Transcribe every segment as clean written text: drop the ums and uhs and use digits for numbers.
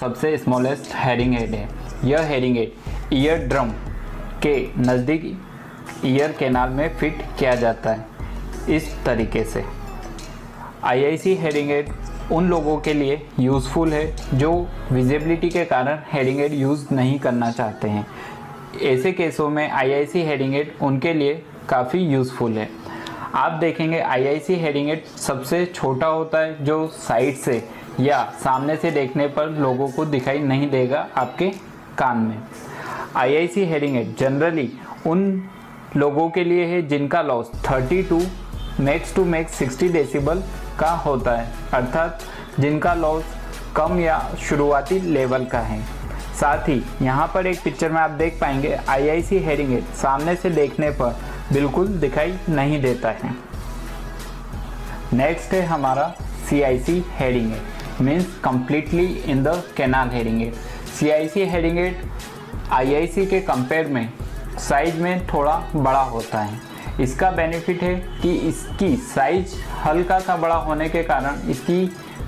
सबसे smallest hearing aid है। यह हेयरिंग एड ईयर ड्रम के नज़दीक ईयर कैनाल में फिट किया जाता है। इस तरीके से आईआईसी हेयरिंग एड उन लोगों के लिए यूज़फुल है जो विजिबिलिटी के कारण हेयरिंग एड यूज़ नहीं करना चाहते हैं। ऐसे केसों में आईआईसी हेयरिंग एड उनके लिए काफ़ी यूज़फुल है। आप देखेंगे आईआईसी हेयरिंग एड सबसे छोटा होता है जो साइड से या सामने से देखने पर लोगों को दिखाई नहीं देगा आपके कान में। आईआईसी हेयरिंग एड जनरली उन लोगों के लिए है जिनका loss 32 max to max 60 decibel का होता है, अर्थात जिनका लॉस कम या शुरुआती लेवल का है। साथ ही यहाँ पर एक पिक्चर में आप देख पाएंगे आईआईसी हेयरिंग एड सामने से देखने पर बिल्कुल दिखाई नहीं देता है। नेक्स्ट है हमारा CIC hearing aid means completely in the canal hearing aid. CIC hearing aid IIC के कंपेयर में साइज में थोड़ा बड़ा होता है। इसका बेनिफिट है कि इसकी साइज हल्का सा बड़ा होने के कारण इसकी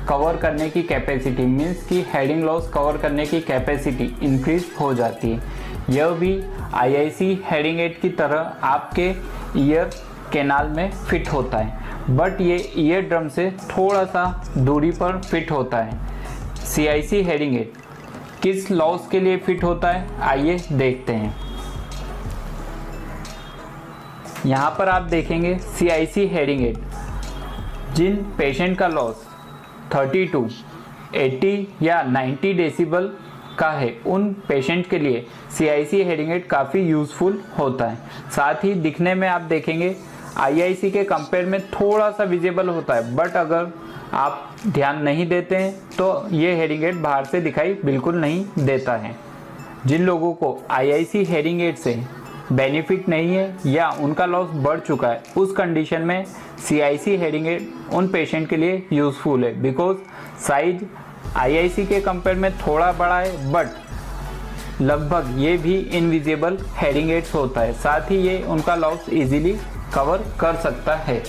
कवर करने की कैपेसिटी मीन्स कि हेयरिंग लॉस कवर करने की कैपेसिटी इंक्रीज हो जाती है। यह भी आईआईसी हेयरिंग एड की तरह आपके ईयर कैनाल में फिट होता है, बट ये ईयर ड्रम से थोड़ा सा दूरी पर फिट होता है। CIC हेयरिंग एड किस लॉस के लिए फिट होता है आइए देखते हैं। यहाँ पर आप देखेंगे CIC हेयरिंग एड जिन पेशेंट का लॉस 32, 80 या 90 डेसिबल का है उन पेशेंट के लिए CIC हेयरिंग एड काफ़ी यूज़फुल होता है। साथ ही दिखने में आप देखेंगे आईआईसी के कंपेयर में थोड़ा सा विजिबल होता है, बट अगर आप ध्यान नहीं देते हैं तो ये हेयरिंग एड बाहर से दिखाई बिल्कुल नहीं देता है। जिन लोगों को आईआईसी हेयरिंग एड से बेनिफिट नहीं है या उनका लॉस बढ़ चुका है उस कंडीशन में CIC हेयरिंग एड उन पेशेंट के लिए यूज़फुल है, बिकॉज साइज आईआईसी के कंपेयर में थोड़ा बड़ा है, बट लगभग ये भी इनविजिबल हेयरिंग एड्स होता है। साथ ही ये उनका लॉस इजीली कवर कर सकता है।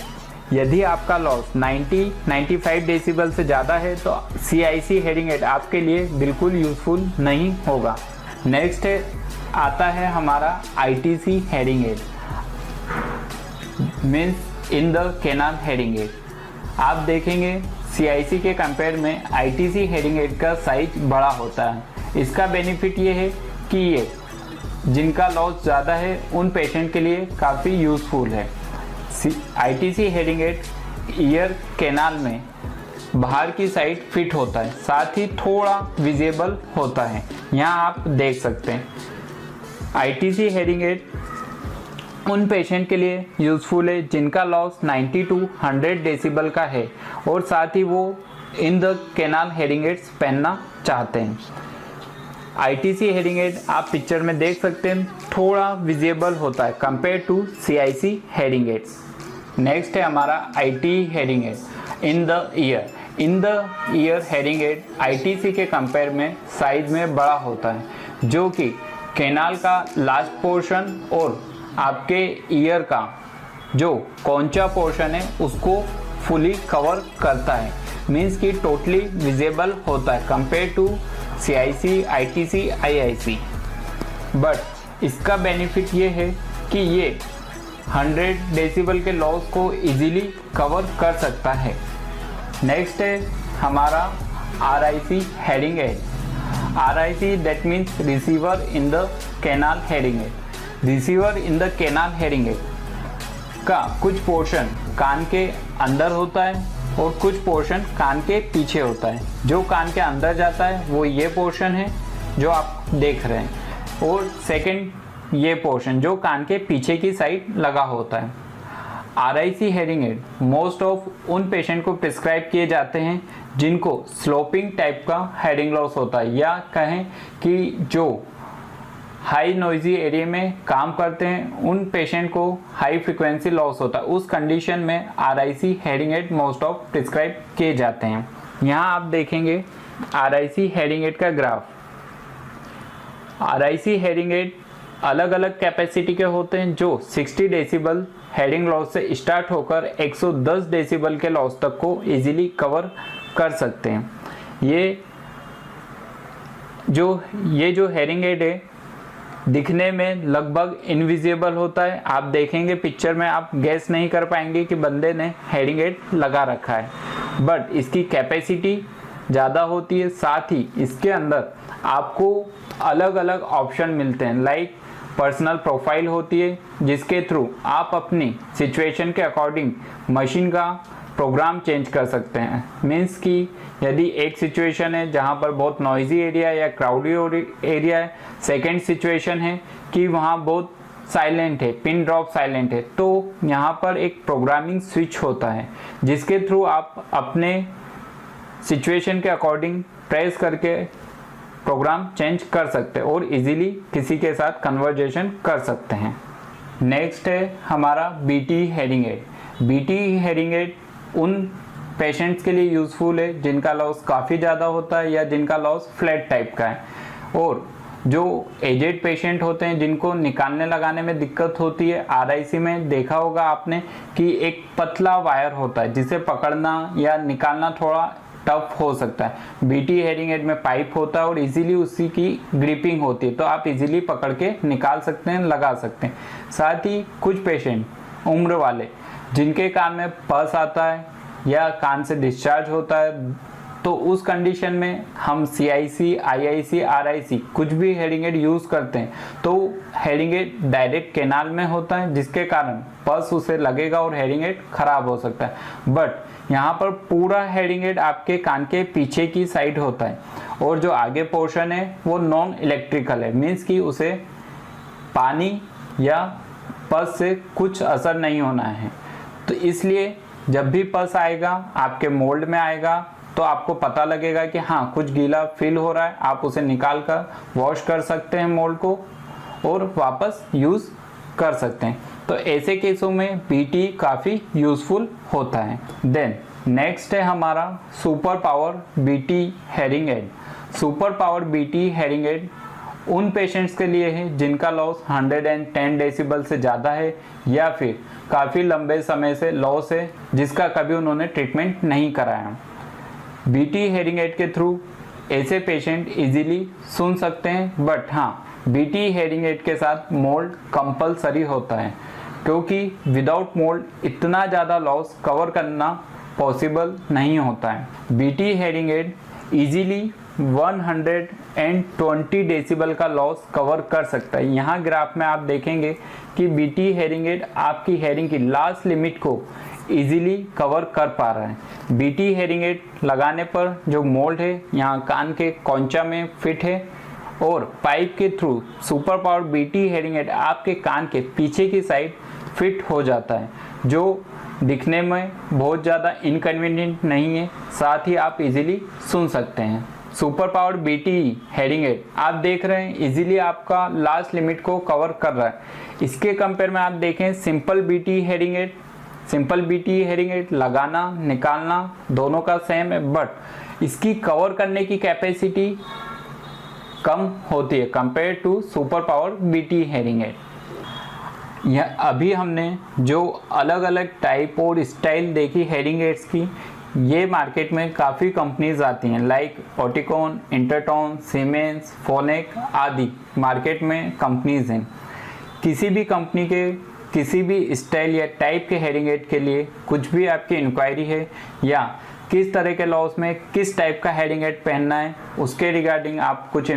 यदि आपका लॉस 90-95 डेसिबल से ज़्यादा है तो CIC हेयरिंग एड आपके लिए बिल्कुल यूज़फुल नहीं होगा। नेक्स्ट आता है हमारा ITC hearing aid means in the canal hearing aid. आप देखेंगे CIC के कंपेयर में ITC हेयरिंग एड का साइज बड़ा होता है। इसका बेनिफिट ये है कि ये जिनका लॉस ज़्यादा है उन पेशेंट के लिए काफ़ी यूज़फुल है। ITC hearing add ear canal में बाहर की साइड फिट होता है, साथ ही थोड़ा विजिबल होता है। यहाँ आप देख सकते हैं ITC हेयरिंग एड उन पेशेंट के लिए यूज़फुल है जिनका लॉस 90 to 100 डेसिबल का है और साथ ही वो in the canal hearing aids पहनना चाहते हैं। ITC हेयरिंग एड आप पिक्चर में देख सकते हैं थोड़ा विजिबल होता है compare to CIC hearing aids. Next है हमारा IT hearing aid in the ear. In the ear hearing aid ITC के कंपेयर में साइज में बड़ा होता है, जो कि कैनाल का लास्ट पोर्शन और आपके ईयर का जो कौनचा पोर्शन है उसको फुली कवर करता है, मीन्स कि टोटली विजिबल होता है compare to CIC, ITC, IIC। But इसका बेनिफिट ये है कि ये 100 डेसिबल के लॉस को इजीली कवर कर सकता है। नेक्स्ट है हमारा RIC hearing aid. RIC that means receiver in the canal hearing aid. Receiver in the canal hearing aid का कुछ पोर्शन कान के अंदर होता है और कुछ पोर्शन कान के पीछे होता है। जो कान के अंदर जाता है वो ये पोर्शन है जो आप देख रहे हैं, और सेकंड ये पोर्शन जो कान के पीछे की साइड लगा होता है। RIC hearing aid most of उन पेशेंट को प्रिस्क्राइब किए जाते हैं जिनको स्लोपिंग टाइप का हेयरिंग लॉस होता है, या कहें कि जो हाई नॉइजी एरिया में काम करते हैं उन पेशेंट को हाई फ्रिक्वेंसी लॉस होता है। उस कंडीशन में RIC hearing aid most of prescribe किए जाते हैं। यहाँ आप देखेंगे RIC हेयरिंग एड का ग्राफ। RIC हेयरिंग एड अलग अलग कैपेसिटी के होते हैं जो 60 डेसिबल हेयरिंग लॉस से स्टार्ट होकर 110 डेसिबल के लॉस तक को इजीली कवर कर सकते हैं। ये ये जो हेयरिंग एड है दिखने में लगभग इनविजिबल होता है। आप देखेंगे पिक्चर में, आप गैस नहीं कर पाएंगे कि बंदे ने हेयरिंग एड लगा रखा है, बट इसकी कैपेसिटी ज़्यादा होती है। साथ ही इसके अंदर आपको अलग अलग ऑप्शन मिलते हैं, लाइक पर्सनल प्रोफाइल होती है जिसके थ्रू आप अपनी सिचुएशन के अकॉर्डिंग मशीन का प्रोग्राम चेंज कर सकते हैं। मीन्स कि यदि एक सिचुएशन है जहाँ पर बहुत नॉइजी एरिया या क्राउडी एरिया है, सेकेंड सिचुएशन है कि वहाँ बहुत साइलेंट है, पिन ड्रॉप साइलेंट है, तो यहाँ पर एक प्रोग्रामिंग स्विच होता है जिसके थ्रू आप अपने सिचुएशन के अकॉर्डिंग प्रेस करके प्रोग्राम चेंज कर सकते हैं और इजीली किसी के साथ कन्वर्जेशन कर सकते हैं। नेक्स्ट है हमारा BT hearing add. BT hearing add उन पेशेंट्स के लिए यूज़फुल है जिनका लॉस काफ़ी ज़्यादा होता है या जिनका लॉस फ्लैट टाइप का है, और जो एजेड पेशेंट होते हैं जिनको निकालने लगाने में दिक्कत होती है। आरआईसी में देखा होगा आपने कि एक पतला वायर होता है जिसे पकड़ना या निकालना थोड़ा टफ हो सकता है। बीटी हेयरिंग एड में पाइप होता है और इजीली उसी की ग्रिपिंग होती है, तो आप इजीली पकड़ के निकाल सकते हैं, लगा सकते हैं। साथ ही कुछ पेशेंट उम्र वाले जिनके कान में पस आता है या कान से डिस्चार्ज होता है, तो उस कंडीशन में हम CIC, IIC, RIC कुछ भी हेयरिंग एड यूज़ करते हैं, तो हेयरिंग एड डायरेक्ट कैनाल में होता है जिसके कारण पस उसे लगेगा और हेयरिंग एड खराब हो सकता है। बट यहाँ पर पूरा हेयरिंग एड आपके कान के पीछे की साइड होता है और जो आगे पोर्शन है वो नॉन इलेक्ट्रिकल है। मीन्स कि उसे पानी या पस से कुछ असर नहीं होना है, तो इसलिए जब भी पस आएगा आपके मोल्ड में आएगा तो आपको पता लगेगा कि हाँ कुछ गीला फील हो रहा है। आप उसे निकाल कर वॉश कर सकते हैं मोल्ड को और वापस यूज़ कर सकते हैं। तो ऐसे केसों में बीटी काफ़ी यूज़फुल होता है। देन नेक्स्ट है हमारा super power BT hearing add. Super power BT hearing add उन पेशेंट्स के लिए है जिनका लॉस 110 डेसिबल से ज़्यादा है या फिर काफ़ी लंबे समय से लॉस है जिसका कभी उन्होंने ट्रीटमेंट नहीं कराया। बीटी हेयरिंग एड के थ्रू ऐसे पेशेंट इजीली सुन सकते हैं, बट हाँ बीटी हेयरिंग एड के साथ मोल्ड कंपलसरी होता है क्योंकि विदाउट मोल्ड इतना ज़्यादा लॉस कवर करना पॉसिबल नहीं होता है। BT hearing add easily 120 decibel का लॉस कवर कर सकता है। यहाँ ग्राफ में आप देखेंगे कि बीटी हेयरिंग एड आपकी हेयरिंग की लास्ट लिमिट को इजीली कवर कर पा रहा है। बीटी हेयरिंग एड लगाने पर जो मोल्ड है यहाँ कान के कौंचा में फिट है और पाइप के through super power BT hearing add आपके कान के पीछे की साइड फिट हो जाता है, जो दिखने में बहुत ज़्यादा इनकन्वीनियंट नहीं है। साथ ही आप इजीली सुन सकते हैं। Super power BT hearing aid आप देख रहे हैं इजीली आपका लास्ट लिमिट को कवर कर रहा है। इसके कंपेयर में आप देखें simple BT hearing add, simple BT hearing add लगाना निकालना दोनों का सेम है, बट इसकी कवर करने की कैपेसिटी कम होती है compare to super power BT hearing aid. यह अभी हमने जो अलग अलग टाइप और स्टाइल देखी हेयरिंग एड्स की, ये मार्केट में काफ़ी कंपनीज आती हैं लाइक ऑटिकॉन, इंटरटॉन, सीमेंस, फोनेक आदि मार्केट में कंपनीज हैं। किसी भी कंपनी के किसी भी स्टाइल या टाइप के हेयरिंग एड के लिए कुछ भी आपकी इंक्वायरी है या किस तरह के लॉस में किस टाइप का हेयरिंग एड पहनना है उसके रिगार्डिंग आप कुछ